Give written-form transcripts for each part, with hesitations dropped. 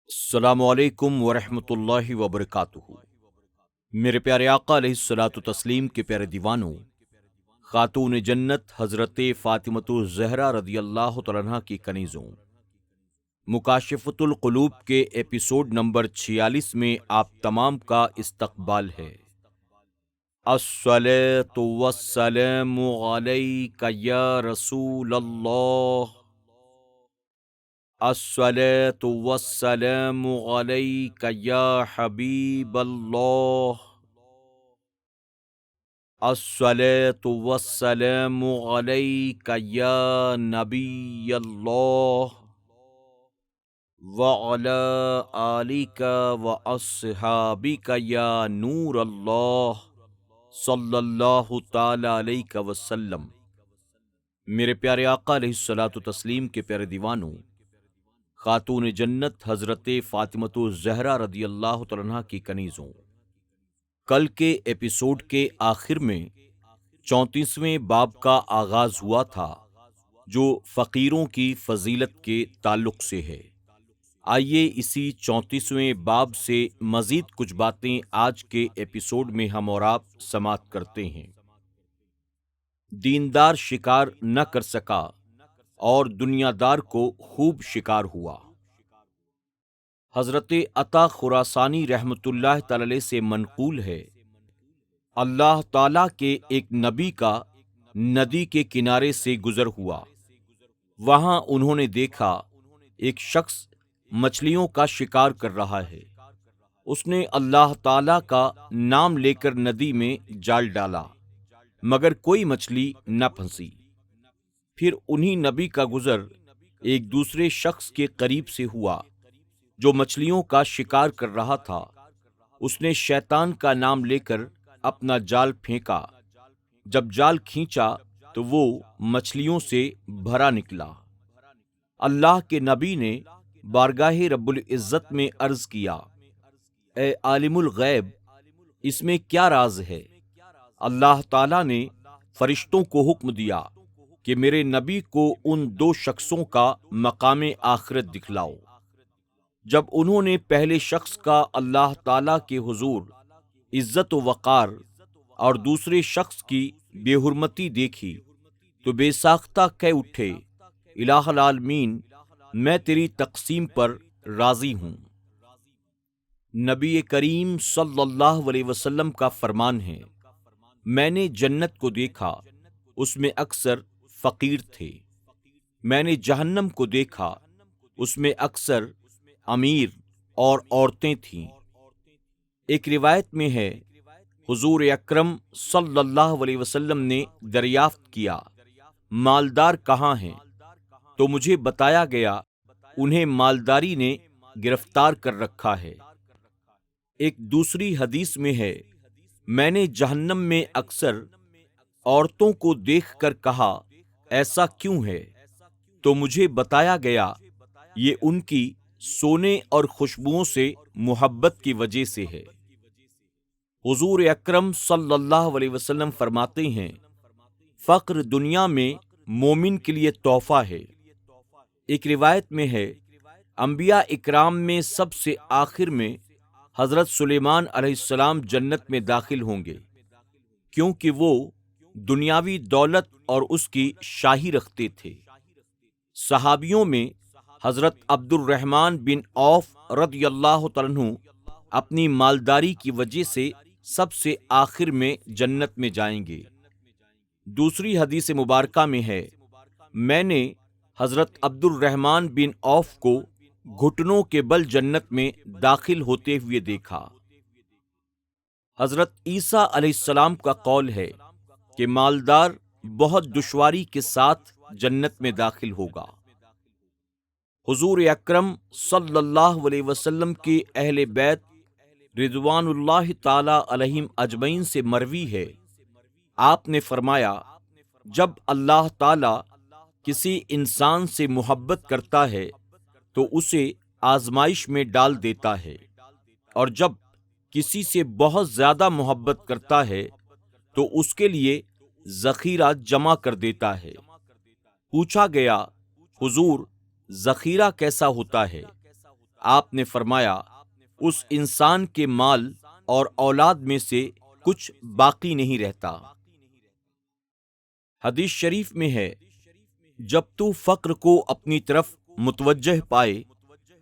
السلام علیکم ورحمۃ اللہ وبرکاتہ۔ میرے پیارے آقا علیہ الصلوۃ والتسلیم کے پیارے دیوانوں، خاتون جنت حضرت فاطمۃ الزہرا رضی اللہ تعالیٰ عنہا کی کنیزوں، مکاشفۃ القلوب کے ایپیسوڈ نمبر 46 میں آپ تمام کا استقبال ہے۔ الصلاۃ والسلام علیک یا رسول اللہ، الصلاۃ والسلام علیک یا حبیب اللہ، الصلاۃ والسلام علیک یا نبی اللہ، وعلی آلک واصحابک یا نور اللہ، صلی اللہ تعالی علیہ وسلم۔ میرے پیارے آقا علیہ الصلوۃ والتسلیم کے پیارے دیوانوں، خاتون جنت حضرت فاطمۃ الزہرا رضی اللہ تعالیٰ عنہا کی کنیزوں، کل کے ایپیسوڈ کے آخر میں 34ویں باب کا آغاز ہوا تھا جو فقیروں کی فضیلت کے تعلق سے ہے۔ آئیے اسی 34ویں باب سے مزید کچھ باتیں آج کے ایپیسوڈ میں ہم اور آپ سماعت کرتے ہیں۔ دیندار شکار نہ کر سکا اور دنیا دار کو خوب شکار ہوا۔ حضرت عطا خراسانی رحمۃ اللہ تعالی علیہ سے منقول ہے، اللہ تعالیٰ کے ایک نبی کا ندی کے کنارے سے گزر ہوا۔ وہاں انہوں نے دیکھا ایک شخص مچھلیوں کا شکار کر رہا ہے۔ اس نے اللہ تعالیٰ کا نام لے کر ندی میں جال ڈالا، مگر کوئی مچھلی نہ پھنسی۔ پھر انہی نبی کا گزر ایک دوسرے شخص کے قریب سے ہوا جو مچھلیوں کا شکار کر رہا تھا۔ اس نے شیطان کا نام لے کر اپنا جال پھینکا، جب جال کھینچا تو وہ مچھلیوں سے بھرا نکلا۔ اللہ کے نبی نے بارگاہ رب العزت میں عرض کیا، اے عالم الغیب، اس میں کیا راز ہے؟ اللہ تعالیٰ نے فرشتوں کو حکم دیا کہ میرے نبی کو ان دو شخصوں کا مقام آخرت دکھلاؤ۔ جب انہوں نے پہلے شخص کا اللہ تعالیٰ کے حضور عزت و وقار اور دوسرے شخص کی بے حرمتی دیکھی تو بے ساختہ کہہ اٹھے، الہ العالمین، میں تیری تقسیم پر راضی ہوں۔ نبی کریم صلی اللہ علیہ وسلم کا فرمان ہے، میں نے جنت کو دیکھا، اس میں اکثر فقیر تھے۔ میں نے جہنم کو دیکھا، اس میں اکثر امیر اور عورتیں تھیں۔ ایک روایت میں ہے، حضور اکرم صلی اللہ علیہ وسلم نے دریافت کیا، مالدار کہاں ہیں؟ تو مجھے بتایا گیا، انہیں مالداری نے گرفتار کر رکھا ہے۔ ایک دوسری حدیث میں ہے، میں نے جہنم میں اکثر عورتوں کو دیکھ کر کہا، ایسا کیوں ہے؟ تو مجھے بتایا گیا، یہ ان کی سونے اور خوشبوؤں سے محبت کی وجہ سے ہے۔ حضور اکرم صلی اللہ علیہ وسلم فرماتے ہیں، فقر دنیا میں مومن کے لیے تحفہ ہے۔ ایک روایت میں ہے، انبیاء اکرام میں سب سے آخر میں حضرت سلیمان علیہ السلام جنت میں داخل ہوں گے، کیونکہ وہ دنیاوی دولت اور اس کی شاہی رکھتے تھے۔ صحابیوں میں حضرت عبد الرحمن بن عوف رضی اللہ تعالیٰ عنہ اپنی مالداری کی وجہ سے سب سے آخر میں جنت میں جائیں گے۔ دوسری حدیث مبارکہ میں ہے، میں نے حضرت عبد الرحمن بن عوف کو گھٹنوں کے بل جنت میں داخل ہوتے ہوئے دیکھا۔ حضرت عیسیٰ علیہ السلام کا قول ہے کہ مالدار بہت دشواری کے ساتھ جنت میں داخل ہوگا۔ حضور اکرم صلی اللہ علیہ وسلم کے اہل بیت رضوان اللہ تعالی علیہم اجمعین سے مروی ہے، آپ نے فرمایا، جب اللہ تعالی کسی انسان سے محبت کرتا ہے تو اسے آزمائش میں ڈال دیتا ہے، اور جب کسی سے بہت زیادہ محبت کرتا ہے تو اس کے لیے ذخیرہ جمع کر دیتا ہے۔ پوچھا گیا، حضور ذخیرہ کیسا ہوتا ہے؟ آپ نے فرمایا اس انسان کے مال اور اولاد میں سے کچھ باقی نہیں رہتا۔ حدیث شریف میں ہے، جب تو فقر کو اپنی طرف متوجہ پائے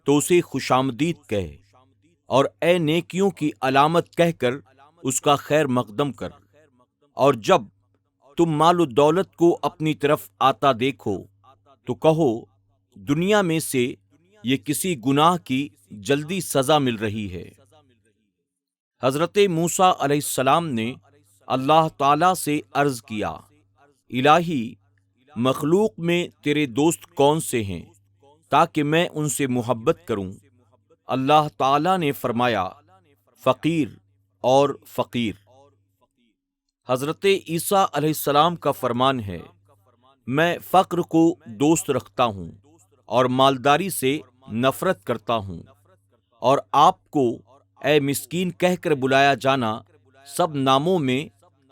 تو اسے خوش آمدید کہے، اور اے نیکیوں کی علامت کہہ کر اس کا خیر مقدم کر، اور جب تم مال و دولت کو اپنی طرف آتا دیکھو تو کہو دنیا میں سے یہ کسی گناہ کی جلدی سزا مل رہی ہے۔ حضرت موسیٰ علیہ السلام نے اللہ تعالیٰ سے عرض کیا، الہی، مخلوق میں تیرے دوست کون سے ہیں تاکہ میں ان سے محبت کروں؟ اللہ تعالیٰ نے فرمایا، فقیر اور فقیر۔ حضرت عیسیٰ علیہ السلام کا فرمان ہے، میں فقر کو دوست رکھتا ہوں اور مالداری سے نفرت کرتا ہوں، اور آپ کو اے مسکین کہہ کر بلایا جانا سب ناموں میں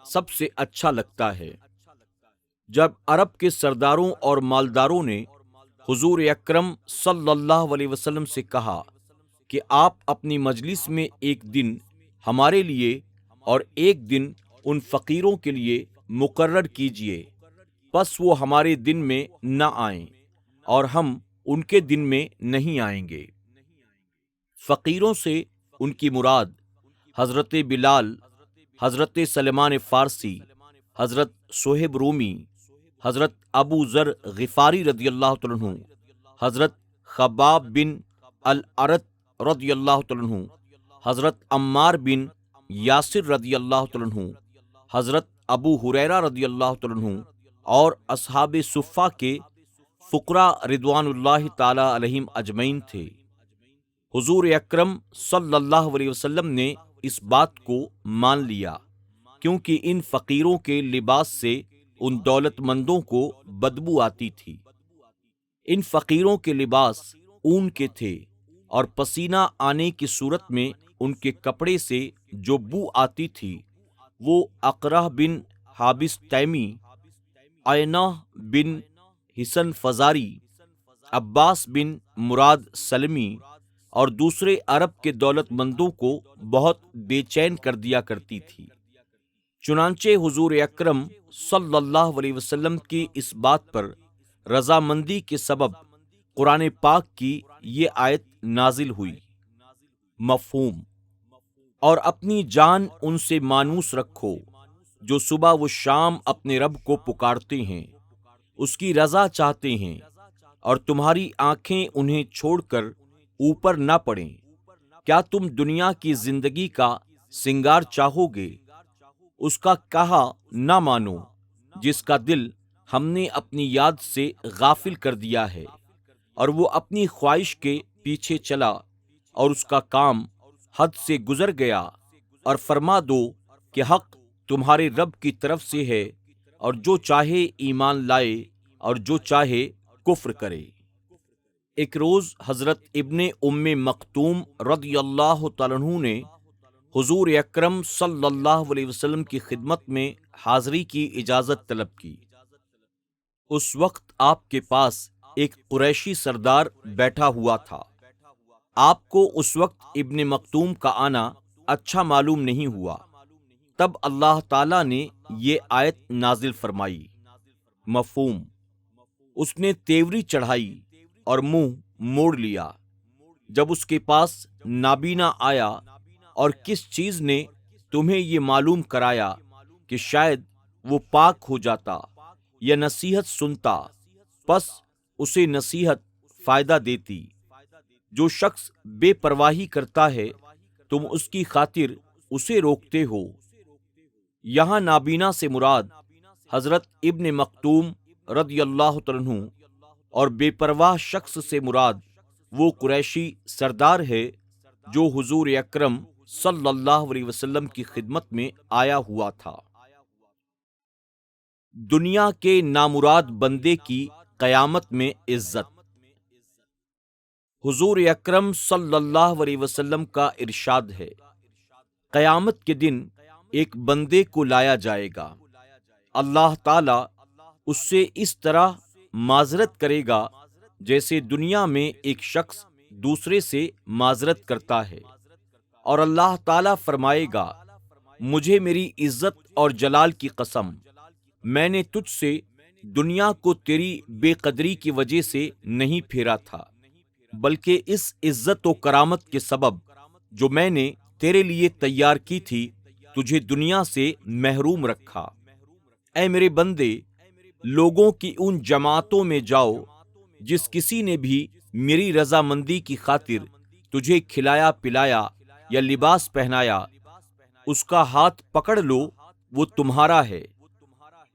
سب سے اچھا لگتا ہے۔ جب عرب کے سرداروں اور مالداروں نے حضور اکرم صلی اللہ علیہ وسلم سے کہا کہ آپ اپنی مجلس میں ایک دن ہمارے لیے اور ایک دن ان فقیروں کے لیے مقرر کیجیے، پس وہ ہمارے دن میں نہ آئیں اور ہم ان کے دن میں نہیں آئیں گے۔ فقیروں سے ان کی مراد حضرت بلال، حضرت سلمان فارسی، حضرت صہیب رومی، حضرت ابو ذر غفاری رضی اللہ تعالیٰ عنہ، حضرت خباب بن الارت رضی اللہ تعالیٰ عنہ، حضرت عمار بن یاسر رضی اللہ تعالیٰ عنہ، حضرت ابو ہریرہ رضی اللہ تعالیٰ عنہ اور اصحاب صفہ کے فقراء رضوان اللہ تعالی علیہم اجمعین تھے۔ حضور اکرم صلی اللہ علیہ وسلم نے اس بات کو مان لیا، کیونکہ ان فقیروں کے لباس سے ان دولت مندوں کو بدبو آتی تھی۔ ان فقیروں کے لباس اون کے تھے، اور پسینہ آنے کی صورت میں ان کے کپڑے سے جو بو آتی تھی وہ اقرہ بن حابس تیمی، عینہ بن حسن فزاری، عباس بن مراد سلمی اور دوسرے عرب کے دولت مندوں کو بہت بے چین کر دیا کرتی تھی۔ چنانچہ حضور اکرم صلی اللہ علیہ وسلم کی اس بات پر رضامندی کے سبب قرآن پاک کی یہ آیت نازل ہوئی، مفہوم: اور اپنی جان ان سے مانوس رکھو جو صبح و شام اپنے رب کو پکارتے ہیں، اس کی رضا چاہتے ہیں، اور تمہاری آنکھیں انہیں چھوڑ کر اوپر نہ پڑیں۔ کیا تم دنیا کی زندگی کا سنگار چاہو گے؟ اس کا کہا نہ مانو جس کا دل ہم نے اپنی یاد سے غافل کر دیا ہے، اور وہ اپنی خواہش کے پیچھے چلا اور اس کا کام حد سے گزر گیا، اور فرما دو کہ حق تمہارے رب کی طرف سے ہے، اور جو چاہے ایمان لائے اور جو چاہے کفر کرے۔ ایک روز حضرت ابن ام مکتوم رضی اللہ تعالیٰ عنہ نے حضور اکرم صلی اللہ علیہ وسلم کی خدمت میں حاضری کی اجازت طلب کی۔ اس وقت آپ کے پاس ایک قریشی سردار بیٹھا ہوا تھا۔ آپ کو اس وقت ابن مکتوم کا آنا اچھا معلوم نہیں ہوا۔ تب اللہ تعالیٰ نے یہ آیت نازل فرمائی، مفہوم: اس نے تیوری چڑھائی اور منہ موڑ لیا جب اس کے پاس نابینا آیا، اور کس چیز نے تمہیں یہ معلوم کرایا کہ شاید وہ پاک ہو جاتا یا نصیحت سنتا، پس اسے نصیحت فائدہ دیتی۔ جو شخص بے پرواہی کرتا ہے تم اس کی خاطر اسے روکتے ہو۔ یہاں نابینا سے مراد حضرت ابن مکتوم رضی اللہ تعالیٰ عنہ، اور بے پرواہ شخص سے مراد وہ قریشی سردار ہے جو حضور اکرم صلی اللہ علیہ وسلم کی خدمت میں آیا ہوا تھا۔ دنیا کے نامراد بندے کی قیامت میں عزت۔ حضور اکرم صلی اللہ علیہ وسلم کا ارشاد ہے، قیامت کے دن ایک بندے کو لایا جائے گا، اللہ تعالیٰ اس سے اس طرح معذرت کرے گا جیسے دنیا میں ایک شخص دوسرے سے معذرت کرتا ہے، اور اللہ تعالیٰ فرمائے گا، مجھے میری عزت اور جلال کی قسم، میں نے تجھ سے دنیا کو تیری بے قدری کی وجہ سے نہیں پھیرا تھا، بلکہ اس عزت و کرامت کے سبب جو میں نے تیرے لیے تیار کی تھی، تجھے دنیا سے محروم رکھا۔ اے میرے بندے، لوگوں کی ان جماعتوں میں جاؤ جس کسی نے بھی میری رضامندی کی خاطر تجھے کھلایا پلایا یا لباس پہنایا، اس کا ہاتھ پکڑ لو، وہ تمہارا ہے۔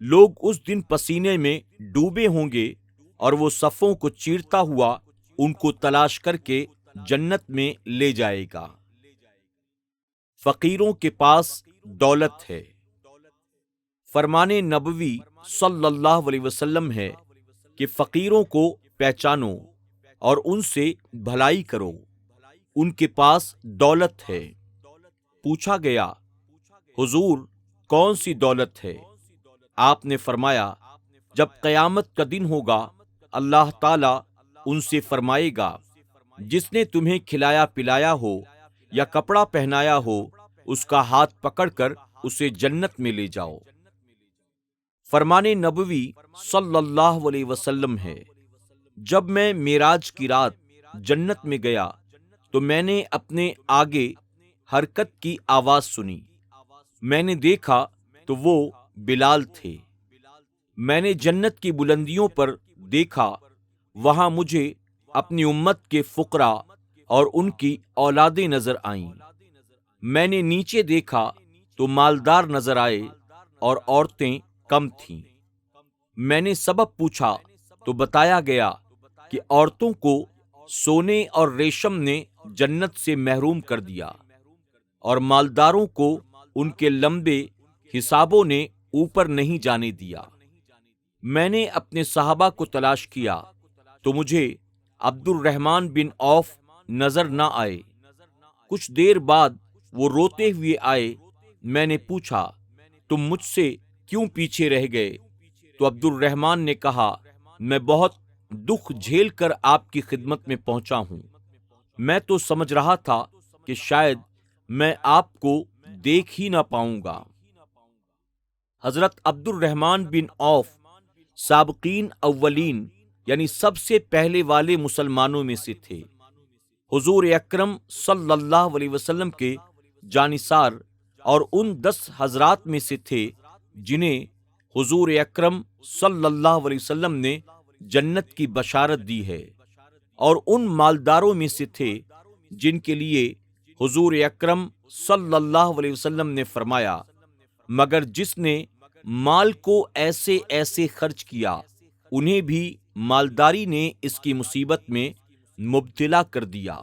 لوگ اس دن پسینے میں ڈوبے ہوں گے، اور وہ صفوں کو چیرتا ہوا ان کو تلاش کر کے جنت میں لے جائے گا۔ فقیروں کے پاس دولت ہے۔ فرمان نبوی صلی اللہ علیہ وسلم ہے کہ فقیروں کو پہچانو اور ان سے بھلائی کرو، ان کے پاس دولت ہے۔ پوچھا گیا، حضور کون سی دولت ہے؟ آپ نے فرمایا، جب قیامت کا دن ہوگا، اللہ تعالیٰ ان سے فرمائے گا، جس نے تمہیں کھلایا پلایا ہو یا کپڑا پہنایا ہو، اس کا ہاتھ پکڑ کر اسے جنت میں لے جاؤ۔ فرمان نبوی صلی اللہ علیہ وسلم ہے، جب میں معراج کی رات جنت میں گیا تو میں نے اپنے آگے حرکت کی آواز سنی۔ میں نے دیکھا تو وہ بلال تھے۔ میں نے جنت کی بلندیوں پر دیکھا، وہاں مجھے اپنی امت کے فقراء اور ان کی اولادیں نظر آئیں۔ میں نے نیچے دیکھا تو مالدار نظر آئے اور عورتیں کم تھیں۔ میں نے سبب پوچھا تو بتایا گیا کہ عورتوں کو سونے اور ریشم نے جنت سے محروم کر دیا، اور مالداروں کو ان کے لمبے حسابوں نے اوپر نہیں جانے دیا۔ میں نے اپنے صحابہ کو تلاش کیا تو مجھے عبد الرحمن بن عوف نظر نہ آئے۔ کچھ دیر بعد وہ روتے ہوئے آئے۔ میں نے پوچھا، تم مجھ سے کیوں پیچھے رہ گئے؟ تو عبد الرحمن نے کہا، میں بہت دکھ جھیل کر آپ کی خدمت میں پہنچا ہوں۔ میں تو سمجھ رہا تھا کہ شاید میں آپ کو دیکھ ہی نہ پاؤں گا۔ حضرت عبد الرحمن بن عوف سابقین اولین یعنی سب سے پہلے والے مسلمانوں میں سے تھے۔ حضور اکرم صلی اللہ علیہ وسلم کے جانثار اور ان 10 حضرات میں سے تھے جنہیں حضور اکرم صلی اللہ علیہ وسلم نے جنت کی بشارت دی ہے، اور ان مالداروں میں سے تھے جن کے لیے حضور اکرم صلی اللہ علیہ وسلم نے فرمایا، مگر جس نے مال کو ایسے ایسے خرچ کیا، انہیں بھی مالداری نے اس کی مصیبت میں مبتلا کر دیا۔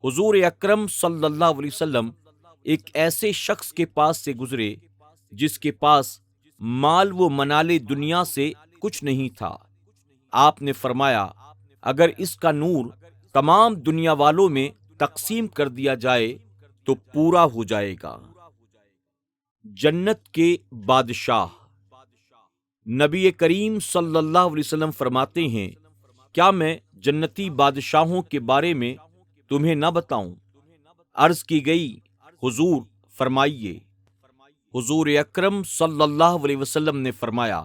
حضور اکرم صلی اللہ علیہ وسلم ایک ایسے شخص کے پاس سے گزرے جس کے پاس مال و منال دنیا سے کچھ نہیں تھا۔ آپ نے فرمایا، اگر اس کا نور تمام دنیا والوں میں تقسیم کر دیا جائے تو پورا ہو جائے گا۔ جنت کے بادشاہ۔ نبی کریم صلی اللہ علیہ وسلم فرماتے ہیں، کیا میں جنتی بادشاہوں کے بارے میں تمہیں نہ بتاؤں؟ عرض کی گئی، حضور فرمائیے۔ حضور اکرم صلی اللہ علیہ وسلم نے فرمایا،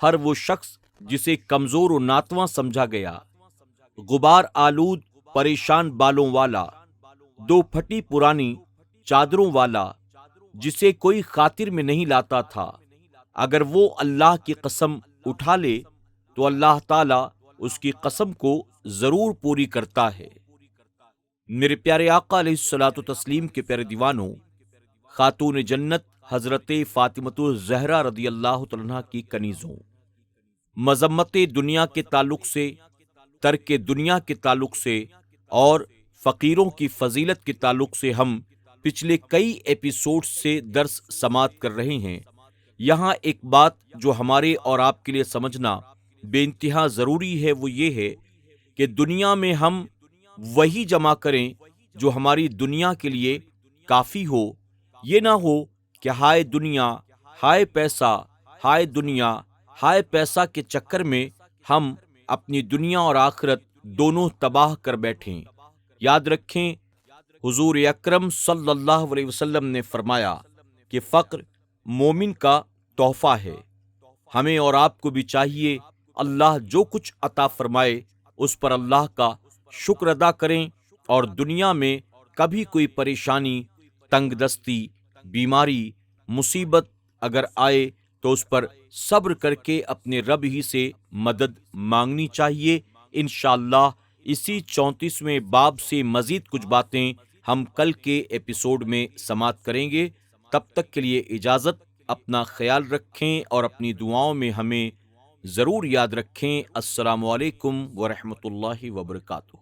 ہر وہ شخص جسے کمزور و ناتواں سمجھا گیا، غبار آلود پریشان بالوں والا، 2 پھٹی پرانی چادروں والا، جسے کوئی خاطر میں نہیں لاتا تھا، اگر وہ اللہ کی قسم اٹھا لے تو اللہ تعالیٰ اس کی قسم کو ضرور پوری کرتا ہے۔ میرے پیارے آقا علیہ الصلوۃ والتسلیم کے پیارے دیوانوں، خاتون جنت حضرت فاطمۃ الزہرا رضی اللہ تعالیٰ عنہا کی کنیزوں، مذمت دنیا کے تعلق سے، ترک دنیا کے تعلق سے اور فقیروں کی فضیلت کے تعلق سے ہم پچھلے کئی ایپیسوڈ سے درس سماعت کر رہے ہیں۔ یہاں ایک بات جو ہمارے اور آپ کے لیے سمجھنا بے انتہا ضروری ہے، وہ یہ ہے کہ دنیا میں ہم وہی جمع کریں جو ہماری دنیا کے لیے کافی ہو۔ یہ نہ ہو کہ ہائے دنیا، ہائے پیسہ، ہائے دنیا، ہائے پیسہ کے چکر میں ہم اپنی دنیا اور آخرت دونوں تباہ کر بیٹھیں۔ یاد رکھیں، حضور اکرم صلی اللہ علیہ وسلم نے فرمایا کہ فقر مومن کا تحفہ ہے۔ ہمیں اور آپ کو بھی چاہیے اللہ جو کچھ عطا فرمائے اس پر اللہ کا شکر ادا کریں، اور دنیا میں کبھی کوئی پریشانی، تنگ دستی، بیماری، مصیبت اگر آئے تو اس پر صبر کر کے اپنے رب ہی سے مدد مانگنی چاہیے۔ انشاءاللہ اسی 34ویں باب سے مزید کچھ باتیں ہم کل کے ایپیسوڈ میں سماعت کریں گے۔ تب تک کے لیے اجازت، اپنا خیال رکھیں اور اپنی دعاؤں میں ہمیں ضرور یاد رکھیں۔ السلام علیکم ورحمۃ اللہ وبرکاتہ۔